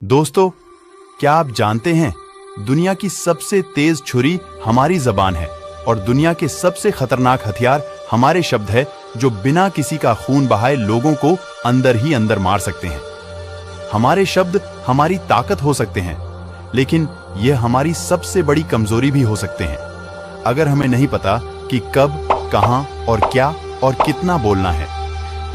दोस्तों, क्या आप जानते हैं दुनिया की सबसे तेज छुरी हमारी जबान है और दुनिया के सबसे खतरनाक हथियार हमारे शब्द है जो बिना किसी का खून बहाए लोगों को अंदर ही अंदर मार सकते हैं। हमारे शब्द हमारी ताकत हो सकते हैं, लेकिन यह हमारी सबसे बड़ी कमजोरी भी हो सकते हैं। अगर हमें नहीं पता कि कब, कहां और क्या और कितना बोलना है,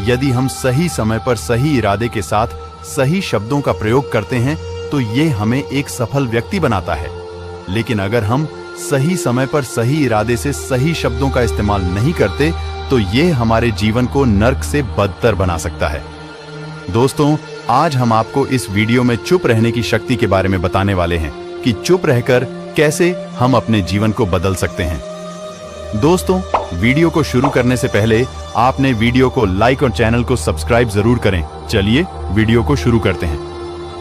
यदि हम सही समय पर सही इरादे के साथ सही शब्दों का प्रयोग करते हैं तो ये हमें एक सफल व्यक्ति बनाता है। लेकिन अगर हम सही समय पर सही इरादे से सही शब्दों का इस्तेमाल नहीं करते तो ये हमारे जीवन को नर्क से बदतर बना सकता है। दोस्तों, आज हम आपको इस वीडियो में चुप रहने की शक्ति के बारे में बताने वाले हैं कि चुप रहकर कैसे हम अपने जीवन को बदल सकते हैं। दोस्तों, वीडियो को शुरू करने से पहले आपने वीडियो को लाइक और चैनल को सब्सक्राइब जरूर करें। चलिए वीडियो को शुरू करते हैं।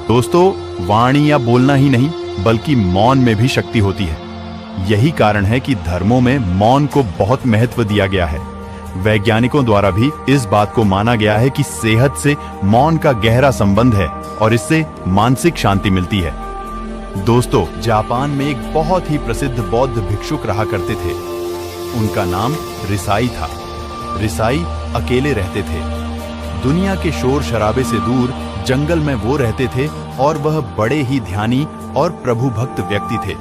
दोस्तों, वाणी या बोलना ही नहीं बल्कि मौन में भी शक्ति होती है। यही कारण है कि धर्मों में मौन को बहुत महत्व दिया गया है। वैज्ञानिकों द्वारा भी इस बात को माना गया है कि सेहत से मौन का गहरा संबंध है और इससे मानसिक शांति मिलती है। दोस्तों, जापान में एक बहुत ही प्रसिद्ध बौद्ध भिक्षुक रहा करते थे। उनका नाम रिसाई था। रिसाई अकेले रहते थे। दुनिया के शोर शराबे से दूर जंगल में वो रहते थे और वह बड़े ही ध्यानी और प्रभु भक्त व्यक्ति थे,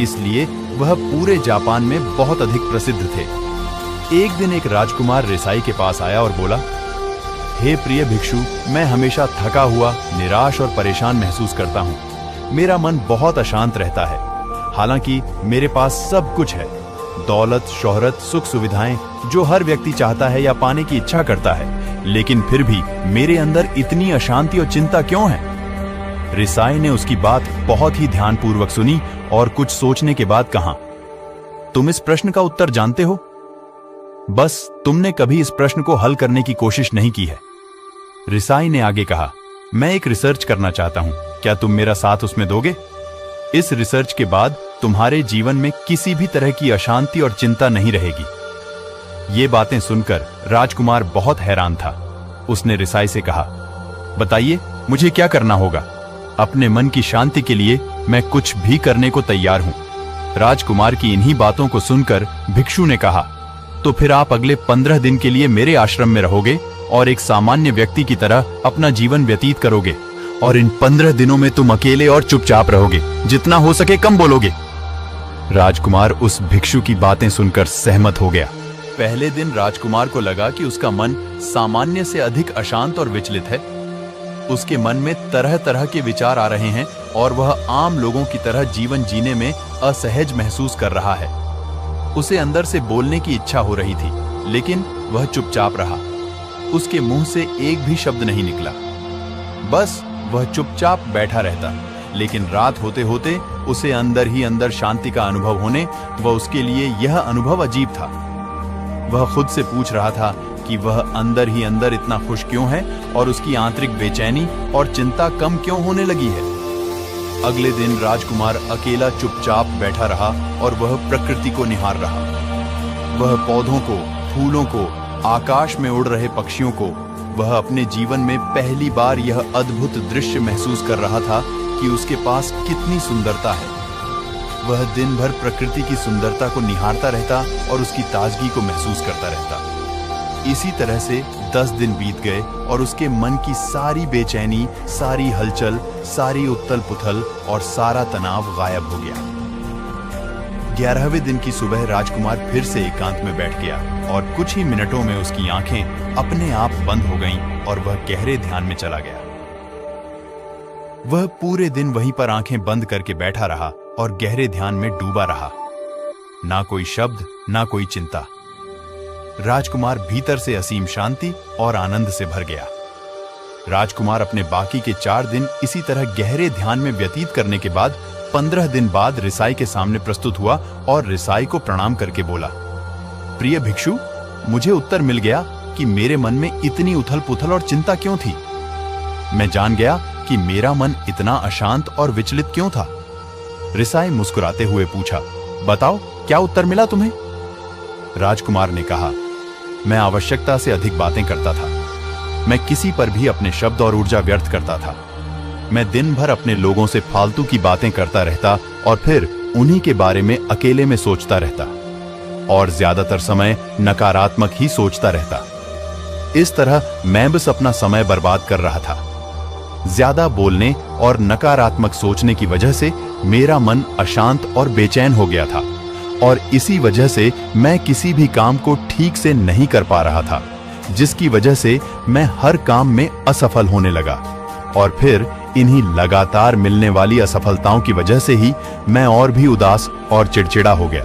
इसलिए वह पूरे जापान में बहुत अधिक प्रसिद्ध थे। एक दिन एक राजकुमार रिसाई के पास आया और बोला, हे प्रिय भिक्षु, मैं हमेशा थका हुआ, निराश और परेशान महसूस करता हूँ। मेरा मन बहुत अशांत रहता है। हालांकि मेरे पास सब कुछ है, दौलत, शोहरत, सुख सुविधाएं जो हर व्यक्ति चाहता है या पाने की इच्छा करता है, लेकिन फिर भी मेरे अंदर इतनी अशांति और चिंता क्यों है? रिसाई ने उसकी बात बहुत ही ध्यानपूर्वक सुनी और कुछ सोचने के बाद कहा, तुम इस प्रश्न का उत्तर जानते हो, बस तुमने कभी इस प्रश्न को हल करने की कोशिश नहीं की है। रिसाई ने आगे कहा, मैं एक रिसर्च करना चाहता हूं, क्या तुम मेरा साथ उसमें दोगे? इस रिसर्च के बाद तुम्हारे जीवन में किसी भी तरह की अशांति और चिंता नहीं रहेगी। ये बातें सुनकर राजकुमार बहुत हैरान था। उसने रिसाई से कहा, बताइए मुझे क्या करना होगा? अपने मन की शांति के लिए मैं कुछ भी करने को तैयार हूं। राजकुमार की इन्हीं बातों को सुनकर भिक्षु ने कहा, तो फिर आप अगले 15 दिन के लिए मेरे आश्रम में रहोगे और एक सामान्य व्यक्ति की तरह अपना जीवन व्यतीत करोगे, और इन 15 दिनों में तुम अकेले और चुपचाप रहोगे, जितना हो सके कम बोलोगे। राजकुमार उस भिक्षु की बातें सुनकर सहमत हो गया। पहले दिन राजकुमार को लगा कि उसका मन सामान्य से अधिक अशांत और विचलित है। उसके मन में तरह तरह के विचार आ रहे हैं और वह आम लोगों की तरह जीवन जीने में असहज महसूस कर रहा है। उसे अंदर से बोलने की इच्छा हो रही थी, लेकिन वह चुपचाप रहा। उसके मुंह से एक भी शब्द नहीं निकला। बस वह चुपचाप बैठा रहता। लेकिन रात होते होते उसे अंदर ही अंदर शांति का अनुभव होने व उसके लिए यह अनुभव अजीब था। वह खुद से पूछ रहा था कि वह अंदर ही अंदर इतना खुश क्यों है और उसकी आंतरिक बेचैनी और चिंता कम क्यों होने लगी है। अगले दिन राजकुमार अकेला चुपचाप बैठा रहा और वह प्रकृति को निहार रहा। वह पौधों को, फूलों को, आकाश में उड़ रहे पक्षियों को, वह अपने जीवन में पहली बार यह अद्भुत दृश्य महसूस कर रहा था कि उसके पास कितनी सुंदरता है। वह दिन भर प्रकृति की सुंदरता को निहारता रहता और उसकी ताजगी को महसूस करता रहता। इसी तरह से 10 दिन बीत गए और उसके मन की सारी बेचैनी, सारी हलचल, सारी उथल पुथल और सारा तनाव गायब हो गया। 11वें दिन की सुबह राजकुमार फिर से एकांत में बैठ गया और कुछ ही मिनटों में उसकी आंखें अपने आप बंद हो गईं और वह गहरे ध्यान में चला गया। वह पूरे दिन वहीं पर आंखें बंद करके बैठा रहा और गहरे ध्यान में डूबा रहा। ना कोई शब्द, ना कोई चिंता। राजकुमार भीतर से असीम शांति और आनंद से भर गया। राजकुमार अपने बाकी के 4 दिन इसी तरह गहरे ध्यान में व्यतीत करने के बाद 15 दिन बाद रिसाई के सामने प्रस्तुत हुआ और रिसाई को प्रणाम करके बोला, प्रिय भिक्षु, मुझे उत्तर मिल गया कि मेरे मन में इतनी उथल पुथल और चिंता क्यों थी। मैं जान गया कि मेरा मन इतना अशांत और विचलित क्यों था। रिसाई मुस्कुराते हुए पूछा, बताओ क्या उत्तर मिला तुम्हें? राजकुमार ने कहा, मैं आवश्यकता से अधिक बातें करता था। मैं किसी पर भी अपने शब्द और ऊर्जा व्यर्थ करता था। मैं दिन भर अपने लोगों से फालतू की बातें करता रहता और फिर उन्हीं के बारे में अकेले में सोचता रहता और ज्यादातर समय नकारात्मक ही सोचता रहता। इस तरह मैं बस अपना समय बर्बाद कर रहा था। ज्यादा बोलने और नकारात्मक सोचने की वजह से मेरा मन अशांत और बेचैन हो गया था और इसी वजह से मैं किसी भी काम को ठीक से नहीं कर पा रहा था, जिसकी वजह से मैं हर काम में असफल होने लगा और फिर इन्हीं लगातार मिलने वाली असफलताओं की वजह से ही मैं और भी उदास और चिड़चिड़ा हो गया।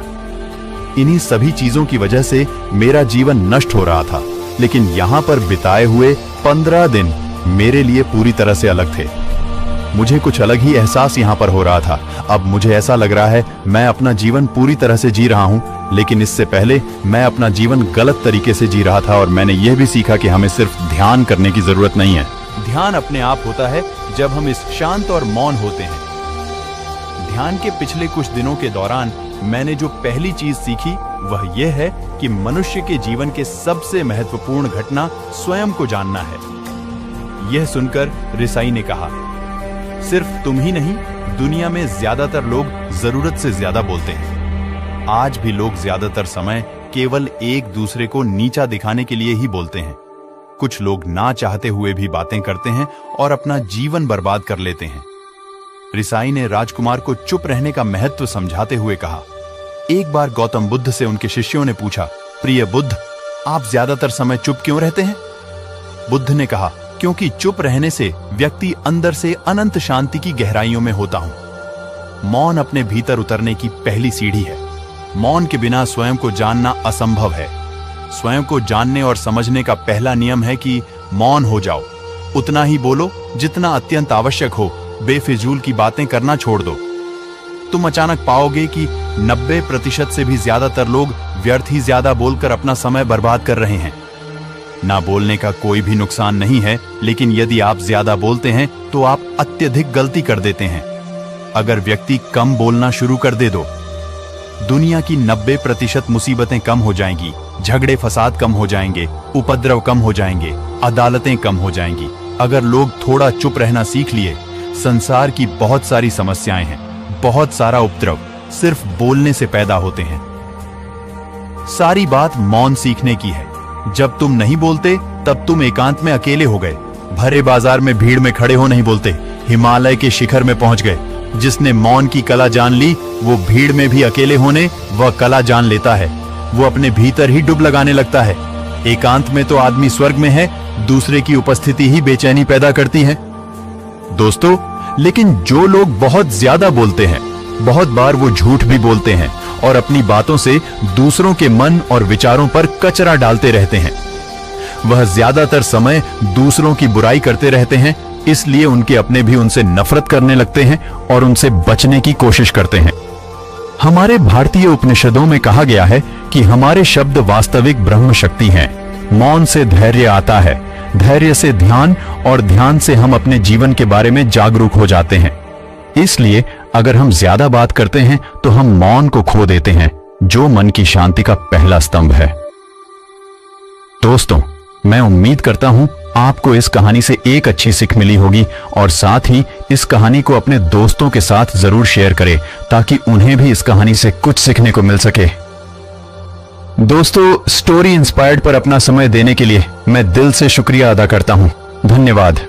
इन्हीं सभी चीजों की वजह से मेरा जीवन नष्ट हो रहा था, लेकिन यहां पर बिताए हुए 15 दिन मेरे लिए पूरी तरह से अलग थे। मुझे कुछ अलग ही एहसास यहां पर हो रहा था। अब मुझे ऐसा लग रहा है मैं अपना जीवन पूरी तरह से जी रहा हूं, लेकिन इससे पहले मैं अपना जीवन गलत तरीके से जी रहा था और मैंने यह भी सीखा कि हमें सिर्फ ध्यान करने की जरूरत नहीं है। ध्यान अपने आप होता है जब हम इस शांत और मौन होते हैं। ध्यान के पिछले कुछ दिनों के दौरान मैंने जो पहली चीज सीखी वह यह है कि मनुष्य के जीवन के सबसे महत्वपूर्ण घटना स्वयं को जानना है। यह सुनकर रिसाई ने कहा, सिर्फ तुम ही नहीं, दुनिया में ज्यादातर लोग जरूरत से ज्यादा बोलते हैं। आज भी लोग ज्यादातर समय केवल एक दूसरे को नीचा दिखाने के लिए ही बोलते हैं। कुछ लोग ना चाहते हुए भी बातें करते हैं और अपना जीवन बर्बाद कर लेते हैं। रिसाई ने राजकुमार को चुप रहने का महत्व समझाते हुए कहा। एक बार गौतम बुद्ध से उनके शिष्यों ने पूछा, प्रिय बुद्ध, आप ज्यादातर समय चुप क्यों रहते हैं? बुद्ध ने कहा, क्योंकि चुप रहने से व्यक्ति अंदर से अनंत शांति की गहराइयों में होता हूं। मौन अपने भीतर उतरने की पहली सीढ़ी है। मौन के बिना स्वयं को जानना असंभव है। स्वयं को जानने और समझने का पहला नियम है कि मौन हो जाओ। उतना ही बोलो जितना अत्यंत आवश्यक हो। बेफिजूल की बातें करना छोड़ दो। तुम अचानक पाओगे कि 90% से भी ज्यादातर लोग व्यर्थ ही ज्यादा बोलकर अपना समय बर्बाद कर रहे हैं। ना बोलने का कोई भी नुकसान नहीं है, लेकिन यदि आप ज्यादा बोलते हैं तो आप अत्यधिक गलती कर देते हैं। अगर व्यक्ति कम बोलना शुरू कर दे दो, दुनिया की 90% मुसीबतें कम हो जाएंगी, झगड़े फसाद कम हो जाएंगे, उपद्रव कम हो जाएंगे, अदालतें कम हो जाएंगी। अगर लोग थोड़ा चुप रहना सीख लिए, संसार की बहुत सारी समस्याएं हैं, बहुत सारा उपद्रव सिर्फ बोलने से पैदा होते हैं। सारी बात मौन सीखने की है। जब तुम नहीं बोलते तब तुम एकांत में अकेले हो गए। भरे बाजार में भीड़ में खड़े हो नहीं बोलते, हिमालय के शिखर में पहुंच गए। जिसने मौन की कला जान ली, वो भीड़ में भी अकेले होने वह कला जान लेता है। वो अपने भीतर ही डुब लगाने लगता है। एकांत में तो आदमी स्वर्ग में है, दूसरे की उपस्थिति ही बेचैनी पैदा करती है। दोस्तों, लेकिन जो लोग बहुत ज्यादा बोलते हैं, बहुत बार वो झूठ भी बोलते हैं और अपनी बातों से दूसरों के मन और विचारों पर कचरा डालते रहते हैं। वह ज्यादातर समय दूसरों की बुराई करते रहते हैं, इसलिए उनके अपने भी उनसे नफरत करने लगते हैं और उनसे बचने की कोशिश करते हैं। हमारे भारतीय उपनिषदों में कहा गया है कि हमारे शब्द वास्तविक ब्रह्म शक्ति हैं। मौन से धैर्य आता है, धैर्य से ध्यान और ध्यान से हम अपने जीवन के बारे में जागरूक हो जाते हैं। इसलिए अगर हम ज्यादा बात करते हैं तो हम मौन को खो देते हैं, जो मन की शांति का पहला स्तंभ है। दोस्तों, मैं उम्मीद करता हूं आपको इस कहानी से एक अच्छी सीख मिली होगी और साथ ही इस कहानी को अपने दोस्तों के साथ जरूर शेयर करें ताकि उन्हें भी इस कहानी से कुछ सीखने को मिल सके। दोस्तों, स्टोरी इंस्पायर्ड पर अपना समय देने के लिए मैं दिल से शुक्रिया अदा करता हूं। धन्यवाद।